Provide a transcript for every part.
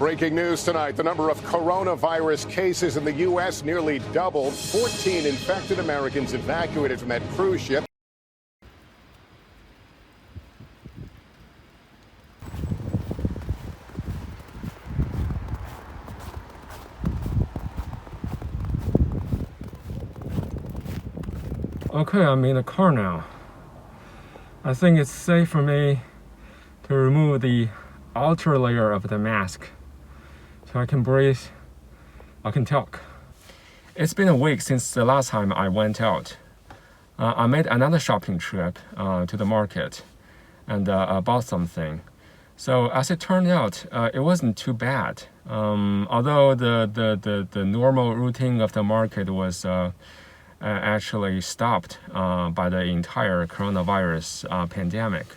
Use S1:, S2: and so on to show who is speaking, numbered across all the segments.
S1: Breaking news tonight. The number of coronavirus cases in the U.S. nearly doubled. 14 infected Americans evacuated from that cruise ship.
S2: Okay, I'm in the car now. I think it's safe for me to remove the outer layer of the mask so I can breathe, I can talk. It's been a week since the last time I went out. I made another shopping trip to the market and bought something. So as it turned out, it wasn't too bad. Although the normal routine of the market was actually stopped by the entire coronavirus pandemic.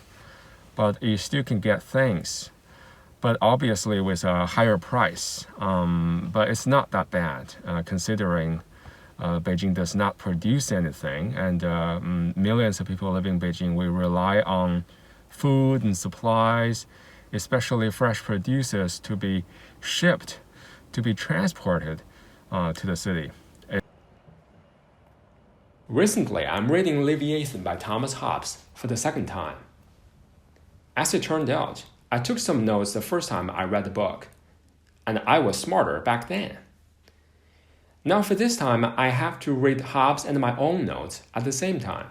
S2: But you still can get things, but obviously with a higher price. But it's not that bad considering Beijing does not produce anything, and millions of people living in Beijing, we rely on food and supplies, especially fresh produces, to be shipped, to be transported to the city.
S3: Recently, I'm reading Leviathan by Thomas Hobbes for the second time. As it turned out, I took some notes the first time I read the book, and I was smarter back then. Now for this time, I have to read Hobbes and my own notes at the same time.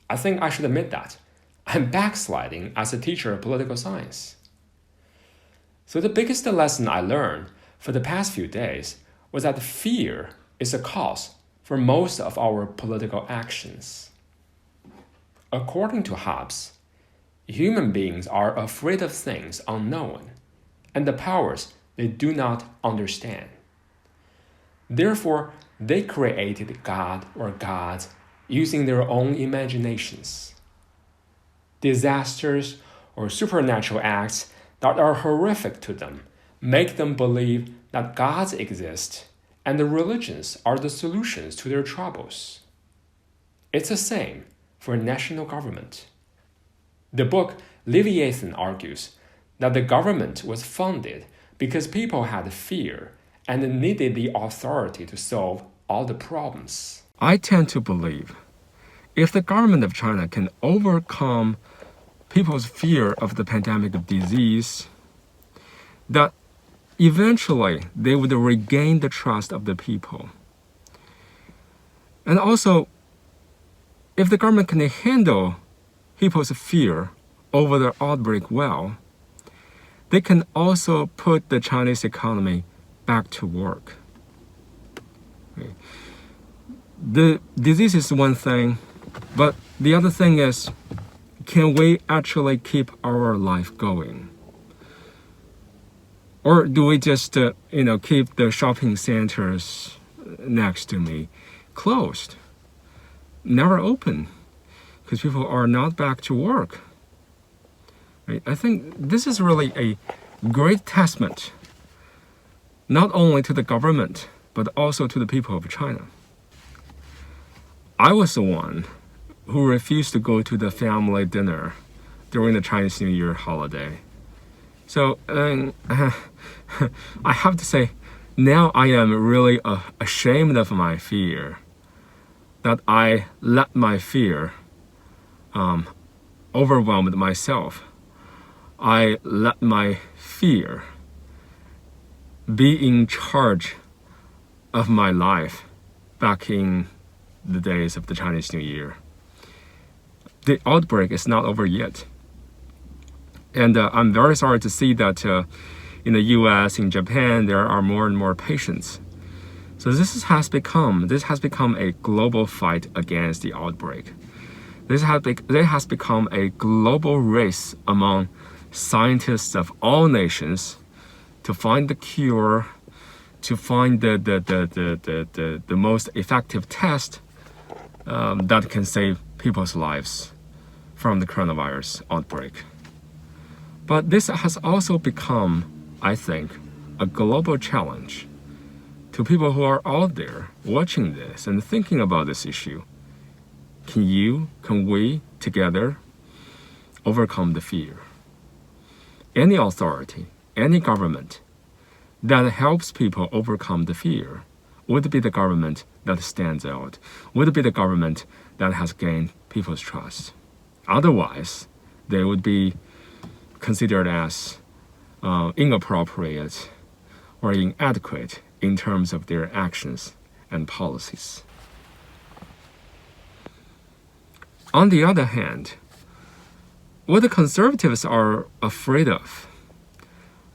S3: I think I should admit that I'm backsliding as a teacher of political science. So the biggest lesson I learned for the past few days was that fear is a cause for most of our political actions. According to Hobbes, human beings are afraid of things unknown and the powers they do not understand. Therefore, they created God or gods using their own imaginations. Disasters or supernatural acts that are horrific to them make them believe that gods exist and the religions are the solutions to their troubles. It's the same for national government. The book Leviathan argues that the government was founded because people had fear and needed the authority to solve all the problems.
S2: I tend to believe if the government of China can overcome people's fear of the pandemic of disease, that eventually they would regain the trust of the people. And also, if the government can handle people's fear over the outbreak well, they can also put the Chinese economy back to work. The disease is one thing, but the other thing is, can we actually keep our life going? Or do we just, keep the shopping centers next to me closed, never open, because people are not back to work? Right? I think this is really a great testament, not only to the government, but also to the people of China. I was the one who refused to go to the family dinner during the Chinese New Year holiday. So I have to say, now I am really ashamed of my fear, that I let my fear overwhelm myself. I let my fear be in charge of my life back in the days of the Chinese New Year. The outbreak is not over yet. And I'm very sorry to see that in the US, in Japan, there are more and more patients. So this has become a global fight against the outbreak. This has become a global race among scientists of all nations to find the cure, to find the most effective test that can save people's lives from the coronavirus outbreak. But this has also become, I think, a global challenge to people who are out there watching this and thinking about this issue. Can we together overcome the fear? Any authority, any government that helps people overcome the fear would be the government that stands out, would be the government that has gained people's trust. Otherwise, they would be considered as inappropriate or inadequate in terms of their actions and policies. On the other hand, what the conservatives are afraid of,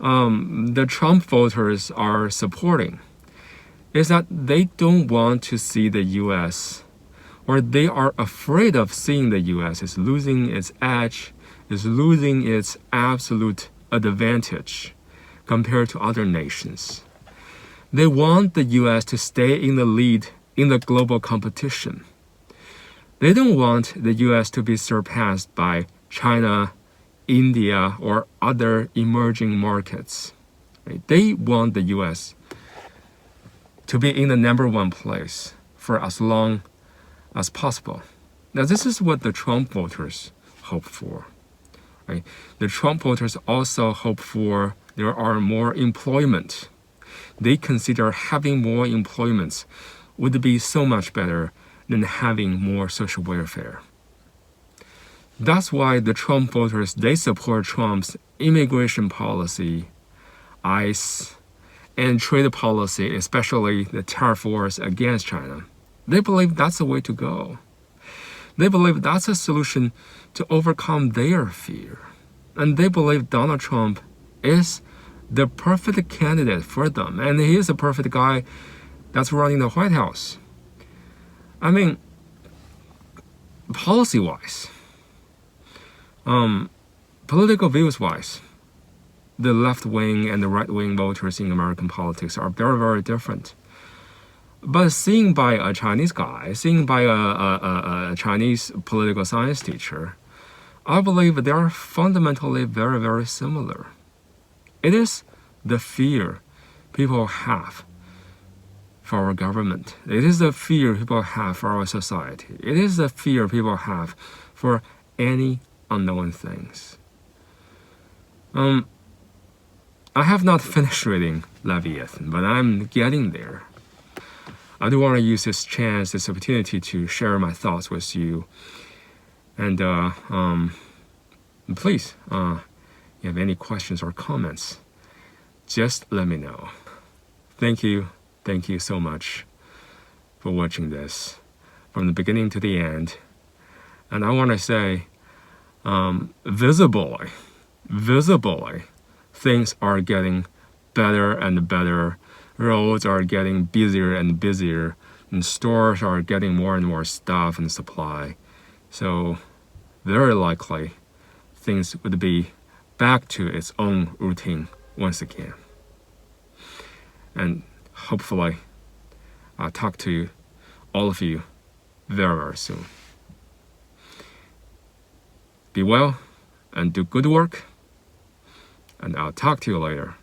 S2: the Trump voters are supporting, is that they don't want to see the U.S., or they are afraid of seeing the U.S. is losing its edge, is losing its absolute advantage compared to other nations. They want the U.S. to stay in the lead in the global competition. They don't want the U.S. to be surpassed by China, India, or other emerging markets. Right? They want the U.S. to be in the number one place for as long as possible. Now, this is what the Trump voters hope for. Right? The Trump voters also hope for there are more employment. They consider having more employments would be so much better than having more social welfare. That's why the Trump voters, they support Trump's immigration policy, ICE, and trade policy, especially the tariff wars against China. They believe that's the way to go. They believe that's a solution to overcome their fear. And they believe Donald Trump is the perfect candidate for them. And he is a perfect guy that's running the White House. I mean, policy-wise, political views-wise, the left-wing and the right-wing voters in American politics are very, very different. But seen by a Chinese guy, seen by a Chinese political science teacher, I believe they are fundamentally very, very similar. It is the fear people have for our government. It is the fear people have for our society. It is the fear people have for any unknown things. I have not finished reading Leviathan, but I'm getting there. I do want to use this chance, this opportunity to share my thoughts with you. And please, if you have any questions or comments, just let me know. Thank you so much for watching this from the beginning to the end. And I want to say, visibly, things are getting better and better. Roads are getting busier and busier, and stores are getting more and more stuff and supply. So very likely things would be back to its own routine once again. And hopefully I'll talk to all of you very, very soon. Be well and do good work, and I'll talk to you later.